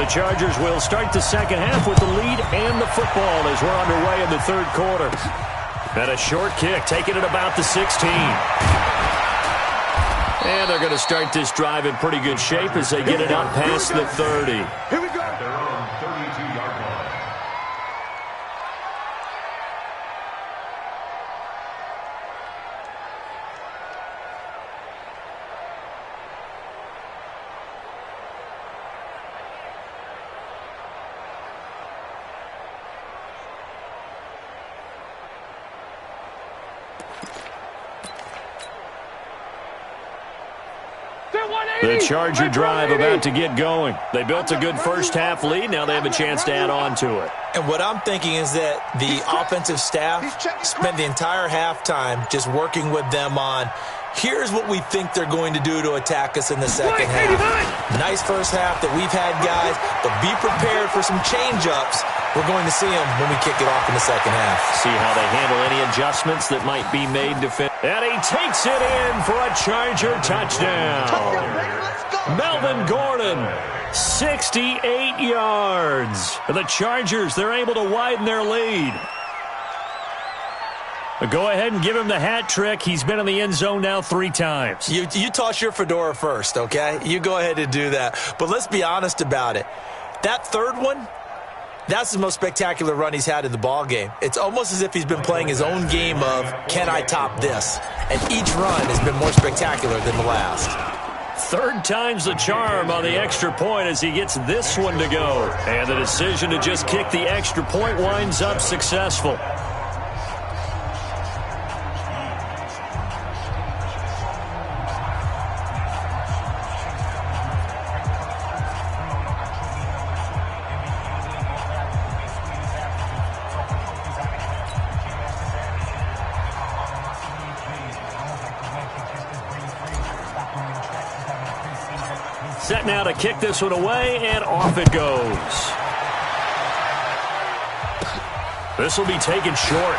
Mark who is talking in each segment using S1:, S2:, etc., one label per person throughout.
S1: The Chargers will start the second half with the lead and the football as we're underway in the third quarter. And a short kick, taking it about the 16. And they're going to start this drive in pretty good shape as they get it up past the 30.
S2: Here we go. At their own 32-yard line.
S1: The Charger drive about to get going. They built a good first-half lead. Now they have a chance to add on to it.
S3: And what I'm thinking is that the offensive staff spent the entire halftime just working with them on, here's what we think they're going to do to attack us in the second half. Nice first half that we've had, guys, but be prepared for some change-ups. We're going to see them when we kick it off in the second half.
S1: See how they handle any adjustments that might be made to fit. And he takes it in for a Charger touchdown. Melvin Gordon, 68 yards. The Chargers, they're able to widen their lead. Go ahead and give him the hat trick. He's been in the end zone now 3 times.
S3: You toss your fedora first, okay? You go ahead and do that. But let's be honest about it. That third one, that's the most spectacular run he's had in the ball game. It's almost as if he's been playing his own game of, can I top this? And each run has been more spectacular than the last.
S1: Third time's the charm on the extra point as he gets this one to go. And the decision to just kick the extra point winds up successful. Set now to kick this one away, and off it goes. This will be taken short.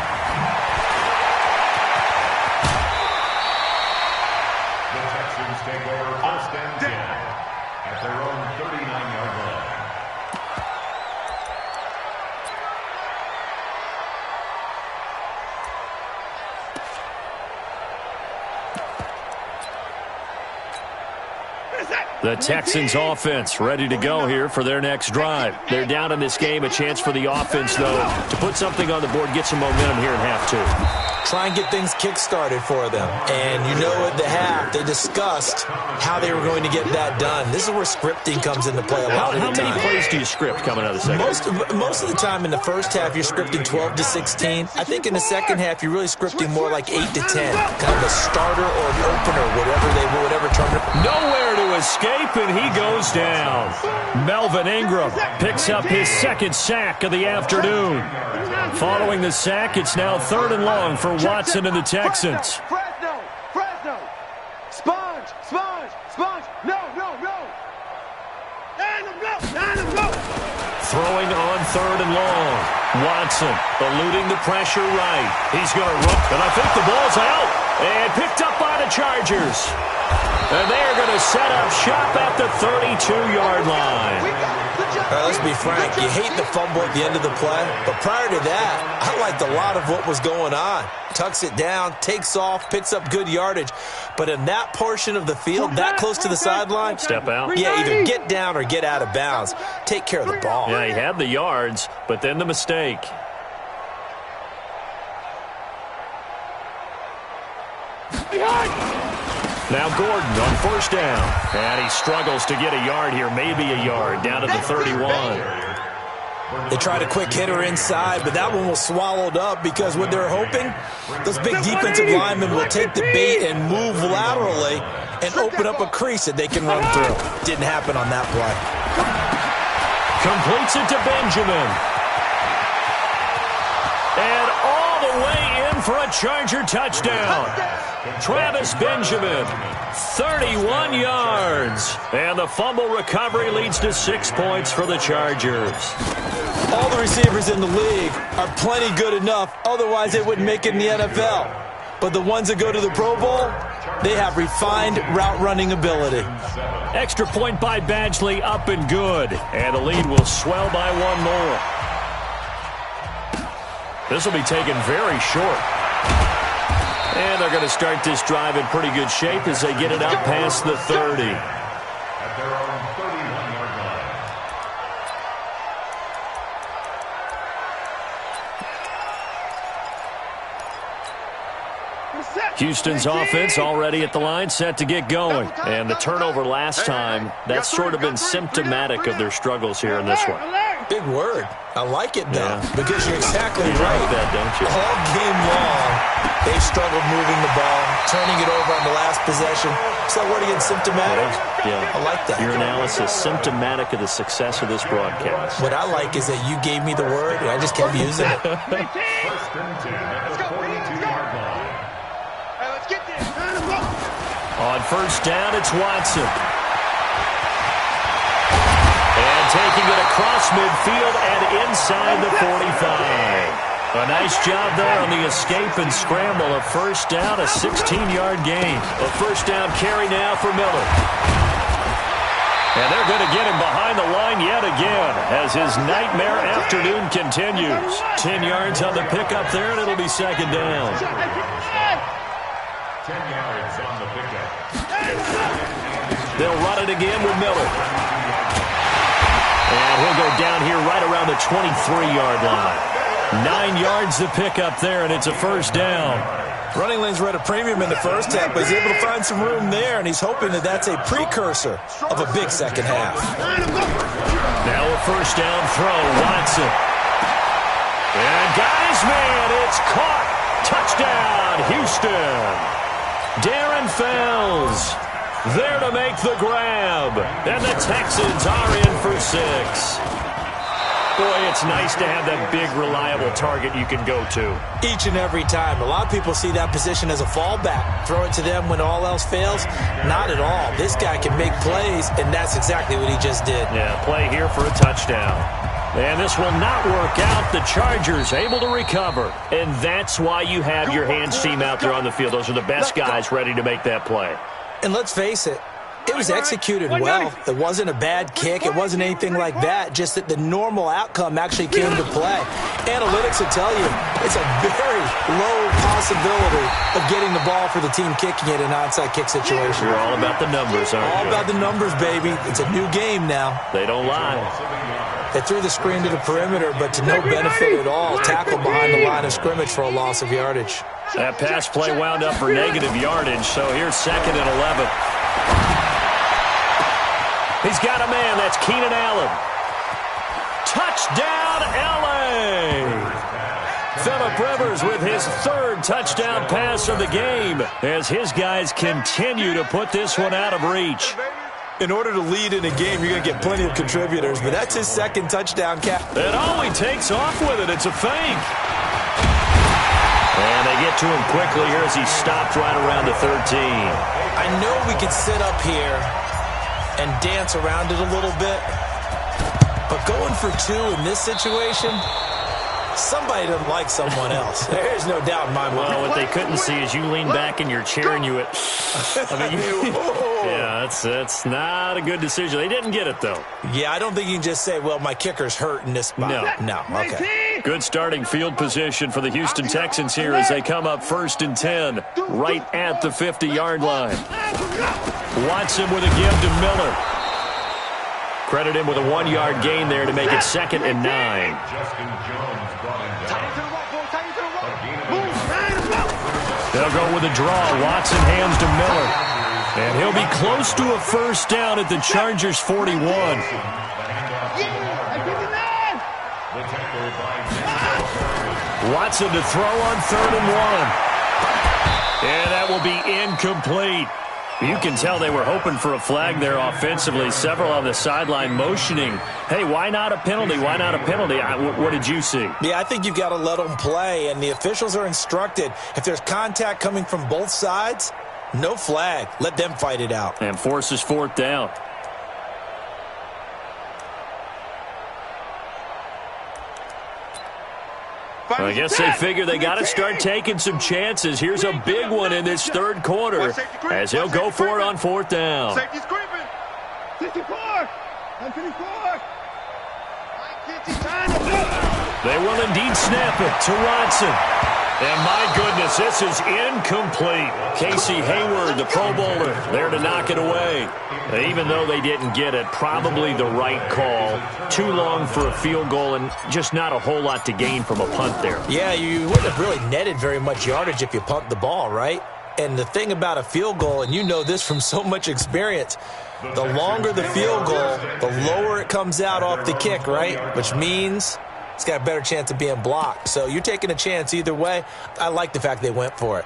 S2: The Texans take over first and 10 at their own 39-yard line.
S1: The Texans offense ready to go here for their next drive. They're down in this game. A chance for the offense, though, to put something on the board, get some momentum here in half 2.
S3: Try and get things kick-started for them. And you know at the half, they discussed how they were going to get that done. This is where scripting comes into play a lot of the time.
S1: How many plays do you script coming out of the second?
S3: Most of the time in the first half, you're scripting 12 to 16. I think in the second half, you're really scripting more like 8 to 10. Kind of a starter or an opener, whatever term.
S1: Nowhere to escape, and he goes down. Melvin Ingram picks up his second sack of the afternoon. Following the sack, it's now 3rd and long for Watson and the Texans.
S4: Fresno. Sponge. No. Let him go.
S1: Throwing on 3rd and long. Watson eluding the pressure right. He's going to run, and I think the ball's out. And picked up by the Chargers. And they're going to set up shop at the 32-yard line.
S3: Let's be frank, you hate the fumble at the end of the play, but prior to that, I liked a lot of what was going on. Tucks it down, takes off, picks up good yardage. But in that portion of the field, that close to the sideline,
S1: step out.
S3: Yeah, either get down or get out of bounds. Take care of the ball.
S1: Yeah, he had the yards, but then the mistake. Now Gordon on 1st down. And he struggles to get a yard here, maybe a yard, down to the 31.
S3: They tried a quick hitter inside, but that one was swallowed up because what they're hoping, those big defensive linemen will take the bait and move laterally and open up a crease that they can run through. Didn't happen on that play.
S1: Completes it to Benjamin. And all the way in for a Charger touchdown. Travis Benjamin, 31 yards. And the fumble recovery leads to 6 points for the Chargers.
S3: All the receivers in the league are plenty good enough, otherwise they wouldn't make it in the NFL. But the ones that go to the Pro Bowl, They have refined route running ability.
S1: Extra point by Badgley, up and good. And the lead will swell by one more. This will be taken very short. And they're going to start this drive in pretty good shape as they get it out past the 30.
S2: At their own 31-yard line.
S1: Houston's offense already at the line, set to get going. And the turnover last time, that's sort of been symptomatic of their struggles here in this one.
S3: Big word. I like it, though, because you're exactly
S1: You
S3: right.
S1: like that, don't you?
S3: All game long, they've struggled moving the ball, turning it over on the last possession. Is that word again, symptomatic?
S1: Yeah.
S3: I like that.
S1: Your analysis, symptomatic of the success of this broadcast.
S3: What I like is that you gave me the word, and I just kept using it.
S2: First and 10 at the 42-yard line.
S4: Let's get this.
S1: On first down, it's Watson. And taking it across midfield and inside the 45. A nice job there on the escape and scramble. A first down, a 16-yard gain. A first down carry now for Miller. And they're going to get him behind the line yet again as his nightmare afternoon continues. 10 yards on the pickup there, and it'll be second down.
S2: 10 yards on the pickup.
S1: They'll run it again with Miller. And he'll go down here right around the 23-yard line. 9 yards to pick up there, and it's a first down.
S3: Running lanes were at a premium in the first half, but he's able to find some room there, and he's hoping that that's a precursor of a big second half.
S1: Now a first down throw, Watson. And guys, man, it's caught. Touchdown, Houston. Darren Fells there to make the grab. And the Texans are in for 6. Boy, it's nice to have that big, reliable target you can go to.
S3: Each and every time. A lot of people see that position as a fallback. Throw it to them when all else fails. Not at all. This guy can make plays, and that's exactly what he just did.
S1: Yeah, play here for a touchdown. And this will not work out. The Chargers able to recover. And that's why you have your hands team out there on the field. Those are the best guys ready to make that play.
S3: And let's face it, it was executed well. It wasn't a bad kick. It wasn't anything like that. Just that the normal outcome actually came to play. Analytics will tell you it's a very low possibility of getting the ball for the team kicking it in an onside kick situation.
S1: You're all about the numbers, aren't you?
S3: All about the numbers, baby. It's a new game now.
S1: They don't lie.
S3: They threw the screen to the perimeter, but to no benefit at all. Tackled behind the line of scrimmage for a loss of yardage.
S1: That pass play wound up for negative yardage, so here's second and 11. He's got a man. That's Keenan Allen. Touchdown, L.A. Phillip Rivers with his third touchdown pass of the game as his guys continue to put this one out of reach.
S3: In order to lead in a game, you're going to get plenty of contributors, but that's his second touchdown catch.
S1: And oh, he takes off with it. It's a fake. And they get to him quickly here as he stopped right around the 13.
S3: I know we could sit up here and dance around it a little bit, but going for 2 in this situation, somebody doesn't like someone else. There's no doubt in my mind.
S1: Well, what they couldn't see is you lean back in your chair and you went, I mean, yeah, that's not a good decision. They didn't get it, though.
S3: Yeah, I don't think you can just say, well, my kicker's hurt in this spot. No, okay.
S1: Good starting field position for the Houston Texans here as they come up first and 10, right at the 50-yard line. Watson with a give to Miller. Credit him with a 1-yard gain there to make it second and 9.
S2: Justin Jones brought him down.
S1: They'll go with a draw. Watson hands to Miller. And he'll be close to a first down at the Chargers' 41. Watson to throw on 3rd and 1. And that will be incomplete. You can tell they were hoping for a flag there offensively. Several on the sideline motioning. Hey, why not a penalty? Why not a penalty? What did you see?
S3: Yeah, I think you've got to let them play, and the officials are instructed. If there's contact coming from both sides, no flag. Let them fight it out.
S1: And forces 4th down. I guess they figure they got to start taking some chances. Here's a big one in this third quarter as he'll go for it on fourth down.
S4: Safety's creeping. 54. 54.
S1: They will indeed snap it to Watson. And my goodness, this is incomplete. Casey Hayward, the Pro Bowler, there to knock it away. Even though they didn't get it, probably the right call. Too long for a field goal and just not a whole lot to gain from a punt there.
S3: Yeah, you wouldn't have really netted very much yardage if you punt the ball, right? And the thing about a field goal, and you know this from so much experience, the longer the field goal, the lower it comes out off the kick, right? Which means it's got a better chance of being blocked. So you're taking a chance either way. I like the fact they went for it.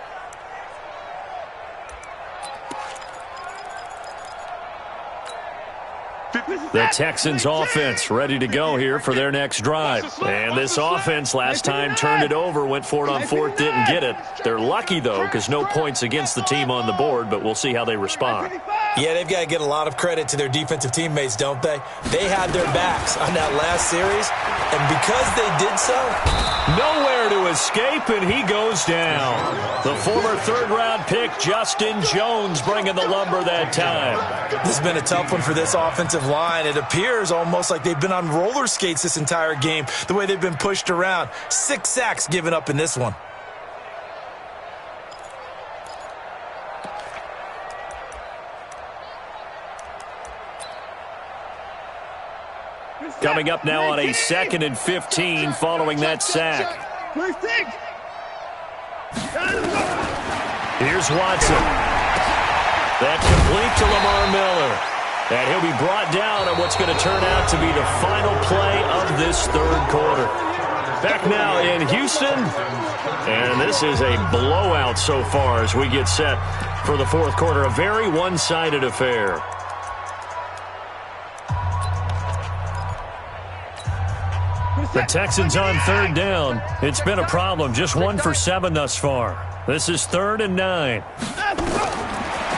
S1: The Texans offense ready to go here for their next drive. And this offense last time turned it over, went for it on fourth, didn't get it. They're lucky, though, because no points against the team on the board, but we'll see how they respond.
S3: Yeah, they've got to get a lot of credit to their defensive teammates, don't they? They had their backs on that last series, and because they did so,
S1: nowhere to escape, and he goes down. The former third-round pick, Justin Jones, bringing the lumber that time.
S3: This has been a tough one for this offensive line. It appears almost like they've been on roller skates this entire game, the way they've been pushed around. 6 sacks given up in this one.
S1: Coming up now on a 2nd and 15 following that sack. Here's Watson. That complete to Lamar Miller. And he'll be brought down on what's going to turn out to be the final play of this third quarter. Back now in Houston. And this is a blowout so far as we get set for the fourth quarter. A very one-sided affair. The Texans on third down. It's been a problem. Just 1 for 7 thus far. This is 3rd and 9.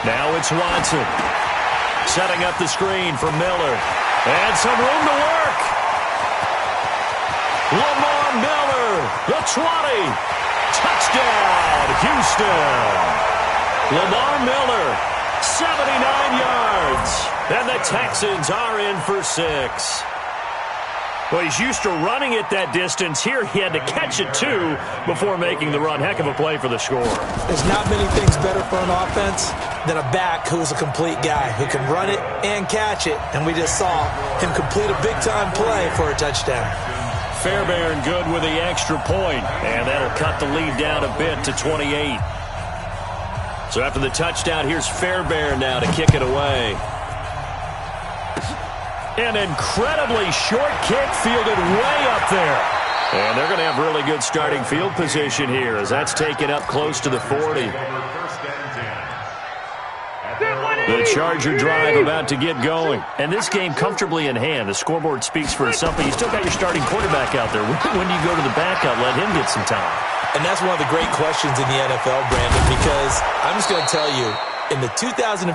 S1: Now it's Watson. Setting up the screen for Miller. And some room to work. Lamar Miller, the 20. Touchdown, Houston. Lamar Miller, 79 yards. And the Texans are in for 6. Well, he's used to running it that distance. Here he had to catch it, too, before making the run. Heck of a play for the score.
S3: There's not many things better for an offense than a back who is a complete guy who can run it and catch it. And we just saw him complete a big-time play for a touchdown.
S1: Fairbairn good with the extra point, and that'll cut the lead down a bit to 28. So after the touchdown, here's Fairbairn now to kick it away. An incredibly short kick fielded way up there. And they're going to have really good starting field position here as that's taken up close to the 40. The Charger drive about to get going. And this game comfortably in hand. The scoreboard speaks for itself, but you still got your starting quarterback out there. When do you go to the backup? Let him get some time.
S3: And that's one of the great questions in the NFL, Brandon, because I'm just going to tell you, in the 2015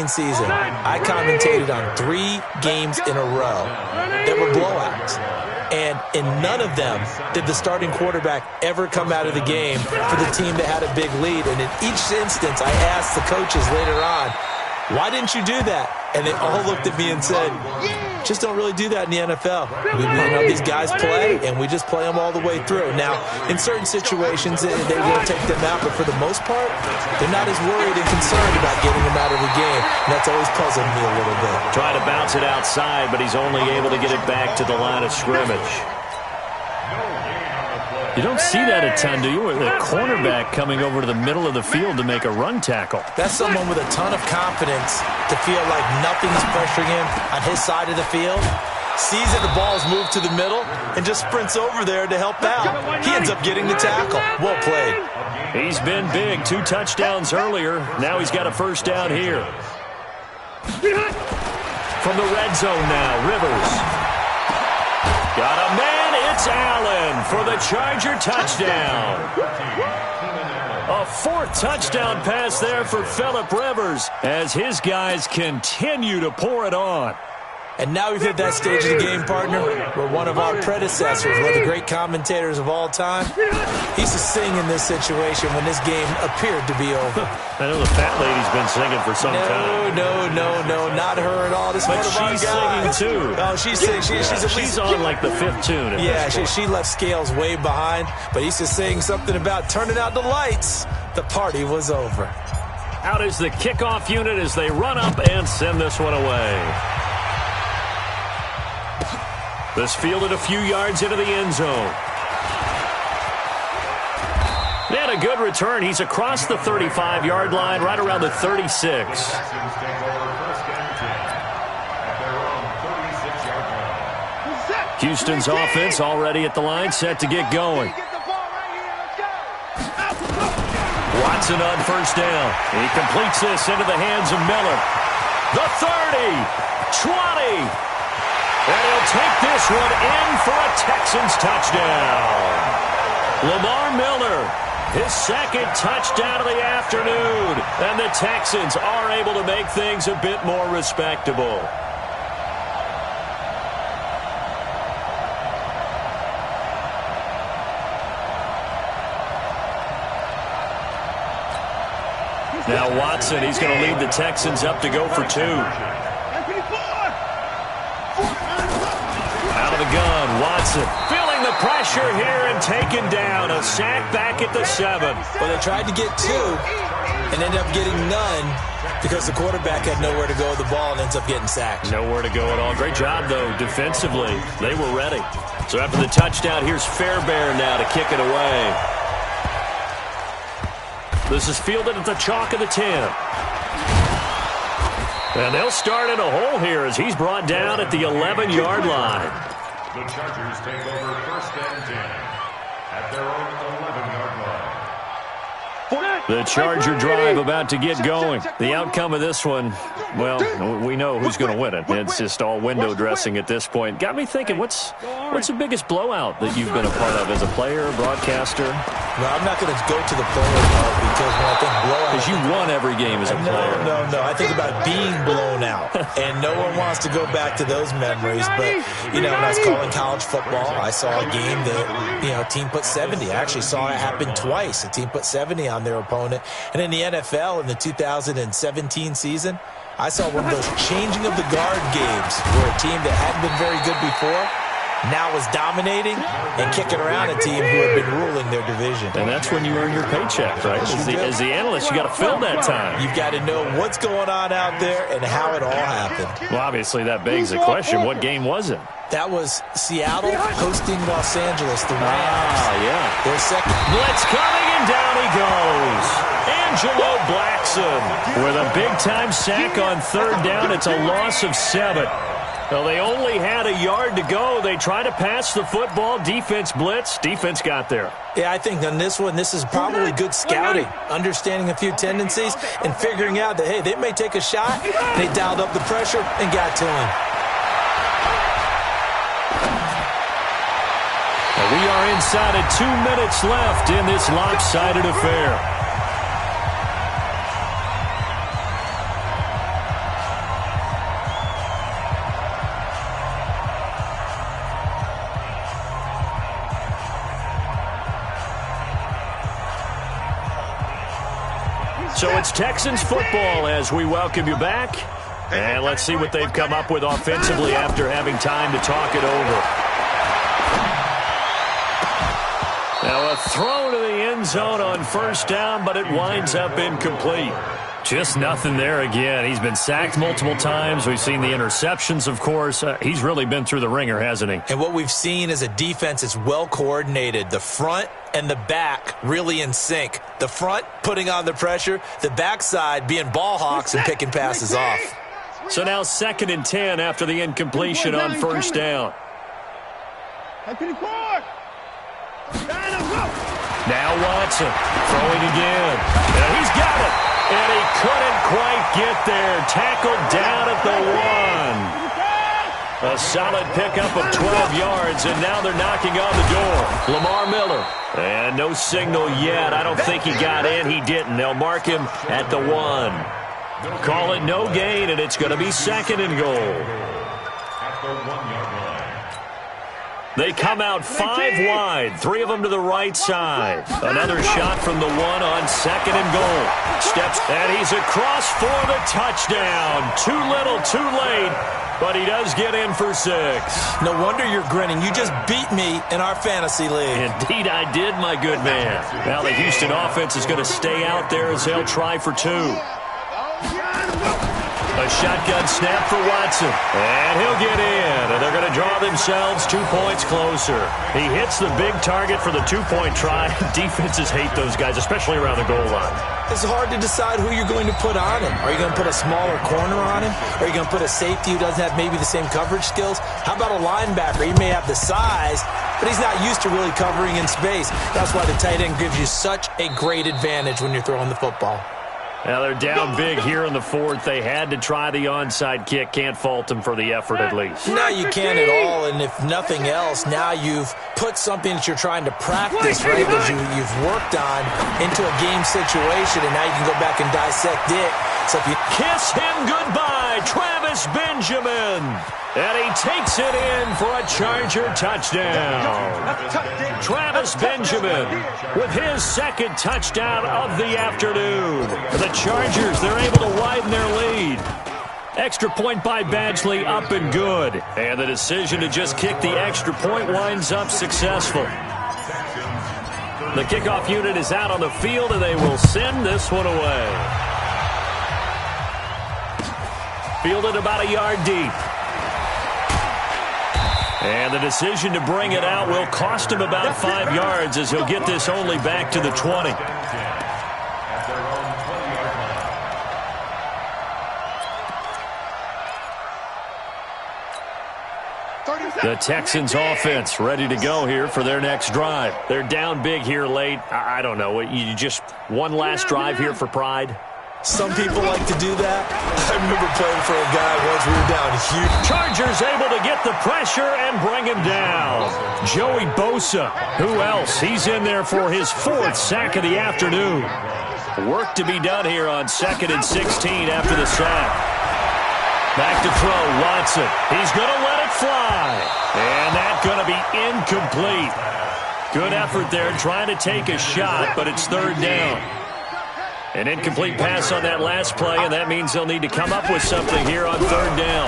S3: season, I commentated on 3 games in a row that were blowouts. And in none of them did the starting quarterback ever come out of the game for the team that had a big lead. And in each instance, I asked the coaches later on, why didn't you do that? And they all looked at me and said, just don't really do that in the NFL. These guys play, and we just play them all the way through. Now, in certain situations, they will take them out, but for the most part, they're not as worried and concerned about getting them out of the game. And that's always puzzled me a little bit.
S1: Trying to bounce it outside, but he's only able to get it back to the line of scrimmage. You don't see that a ton, do you? With a cornerback coming over to the middle of the field to make a run tackle.
S3: That's someone with a ton of confidence to feel like nothing's pressuring him on his side of the field. Sees that the ball's moved to the middle and just sprints over there to help out. He ends up getting the tackle. Well played.
S1: He's been big. 2 touchdowns earlier. Now he's got a first down here. From the red zone now, Rivers. Got a man. It's Allen for the Charger touchdown. A 4th touchdown pass there for Phillip Rivers as his guys continue to pour it on.
S3: And now we've hit that stage of the game, partner, where one of our predecessors, one of the great commentators of all time, he used to sing in this situation when this game appeared to be over.
S1: I know the fat lady's been singing for some time.
S3: No, not her at all. This
S1: but
S3: one of our
S1: she's
S3: guys.
S1: singing too.
S3: Oh, she's singing.
S1: She's on like the 5th tune.
S3: Yeah, she left Scales way behind, but he used to sing something about turning out the lights. The party was over.
S1: Out is the kickoff unit as they run up and send this one away. This fielded a few yards into the end zone. They had a good return. He's across the 35-yard line, right around the 36. Houston's offense already at the line, set to get going. Watson on first down. He completes this into the hands of Miller. The 30, 20. And he'll take this one in for a Texans touchdown. Lamar Miller, his second touchdown of the afternoon. And the Texans are able to make things a bit more respectable. Now Watson, he's going to lead the Texans up to go for 2. Out of the gun, Watson feeling the pressure here and taken down. A sack back at the 7.
S3: Well, they tried to get 2 and ended up getting none because the quarterback had nowhere to go with the ball and ends up getting sacked.
S1: Nowhere to go at all. Great job, though, defensively. They were ready. So after the touchdown, here's Fairbairn now to kick it away. This is fielded at the chalk of the 10. And they'll start in a hole here as he's brought down at the 11-yard line.
S2: The Chargers take over first and 10 at their own 11-yard line.
S1: The Charger drive about to get going. The outcome of this one, well, we know who's going to win it. It's just all window dressing at this point. Got me thinking, what's the biggest blowout that you've been a part of as a player, broadcaster?
S3: Well, I'm not going to go to the player part because when I think blowout...
S1: Because you won every game as a player.
S3: No. I think about being blown out. And no one wants to go back to those memories. But, when I was calling college football, I saw a game that, a team put 70. I actually saw it happen twice. A team put 70 on their opponent. And in the NFL, in the 2017 season, I saw one of those changing of the guard games where a team that hadn't been very good before now was dominating and kicking around a team who had been ruling their division.
S1: And that's when you earn your paycheck, right? As the analyst, you got to fill that time.
S3: You've got to know what's going on out there and how it all happened.
S1: Well, obviously, that begs the question, what game was it?
S3: That was Seattle hosting Los Angeles, the Rams.
S1: Yeah.
S3: Their second.
S1: Blitz coming, and down he goes. Angelo Blackson with a big-time sack on third down. It's a loss of 7. Well, they only had a yard to go. They tried to pass the football. Defense blitz. Defense got there.
S3: Yeah, I think on this one, this is probably good scouting, understanding a few tendencies, and figuring out that, hey, they may take a shot. They dialed up the pressure and got to him.
S1: We are inside of 2 minutes left in this lopsided affair. So it's Texans football as we welcome you back. And let's see what they've come up with offensively after having time to talk it over. Now a throw to the end zone on first down, but it winds up incomplete. Just nothing there again. He's been sacked multiple times. We've seen the interceptions, of course. He's really been through the ringer, hasn't he?
S3: And what we've seen is a defense that's well coordinated. The front and the back really in sync. The front putting on the pressure, the backside being ball hawks and picking passes off.
S1: So now 2nd and 10 after the incompletion on first down. Now Watson throwing again. And he's got it. And he couldn't quite get there. Tackled down at the 1. A solid pickup of 12 yards, and now they're knocking on the door. Lamar Miller. And no signal yet. I don't think he got in. He didn't. They'll mark him at the 1. Call it no gain, and it's going to be 2nd and goal.
S2: At the 1-yard line.
S1: They come out 5 wide, 3 of them to the right side. Another shot from the one on second and goal. Steps, and he's across for the touchdown. Too little, too late, but he does get in for 6.
S3: No wonder you're grinning. You just beat me in our fantasy league.
S1: Indeed I did, my good man. Now the Houston offense is going to stay out there as they'll try for 2. A shotgun snap for Watson, and he'll get in, and they're going to draw themselves 2 points closer. He hits the big target for the 2-point try. Defenses hate those guys, especially around the goal line.
S3: It's hard to decide who you're going to put on him. Are you going to put a smaller corner on him? Are you going to put a safety who doesn't have maybe the same coverage skills? How about a linebacker? He may have the size, but he's not used to really covering in space. That's why the tight end gives you such a great advantage when you're throwing the football.
S1: Now they're down big here in the 4th. They had to try the onside kick. Can't fault them for the effort at least.
S3: No, you can't at all, and if nothing else, now you've put something that you're trying to practice, right, that you've worked on into a game situation, and now you can go back and dissect it. So if you
S1: kiss him goodbye, Travis Benjamin. And he takes it in for a Charger touchdown. Travis Benjamin with his 2nd touchdown of the afternoon. The Chargers, they're able to widen their lead. Extra point by Badgley, up and good. And the decision to just kick the extra point winds up successful. The kickoff unit is out on the field, and they will send this one away. Fielded about a yard deep. And the decision to bring it out will cost him about 5 yards as he'll get this only back to the 20. The Texans offense ready to go here for their next drive. They're down big here late. I don't know. You just one last drive here for pride?
S3: Some people like to do that. I remember playing for a guy once we were down huge.
S1: Chargers able to get the pressure and bring him down. Joey Bosa. Who else? He's in there for his 4th sack of the afternoon. Work to be done here on 2nd and 16 after the sack. Back to throw, Watson. He's going to let it fly. And that's going to be incomplete. Good effort there trying to take a shot, but it's 3rd down. An incomplete pass on that last play, and that means they'll need to come up with something here on 3rd down.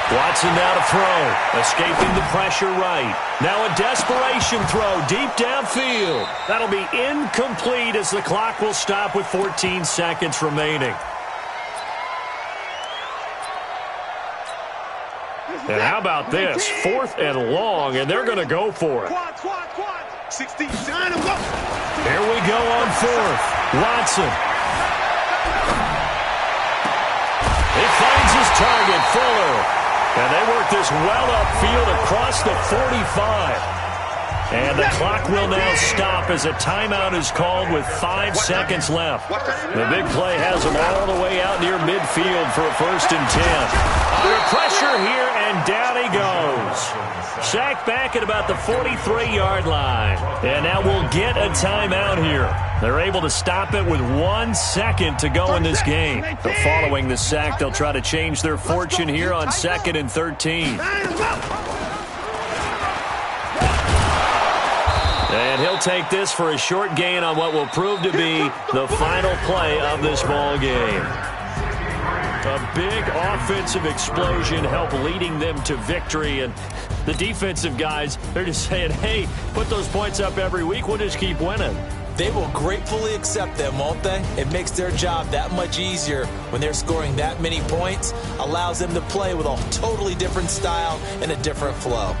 S1: Watson now to throw, escaping the pressure right. Now a desperation throw deep downfield. That'll be incomplete as the clock will stop with 14 seconds remaining. And how about this? 4th and long, and they're going to go for it.
S4: 16.
S1: Here we go on 4th. Watson. He finds his target, Fuller. And they work this well upfield across the 45. And the clock will now stop as a timeout is called with 5 seconds left. The big play has them all the way out near midfield for a 1st and 10. Under pressure here, and down he goes. Sacked back at about the 43-yard line. And now we'll get a timeout here. They're able to stop it with 1 second to go in this game. So following the sack, they'll try to change their fortune here on 2nd and 13. And he'll take this for a short gain on what will prove to be the final play of this ball game. A big offensive explosion helped leading them to victory. And the defensive guys, they're just saying, hey, put those points up every week. We'll just keep winning.
S3: They will gratefully accept them, won't they? It makes their job that much easier when they're scoring that many points. Allows them to play with a totally different style and a different flow.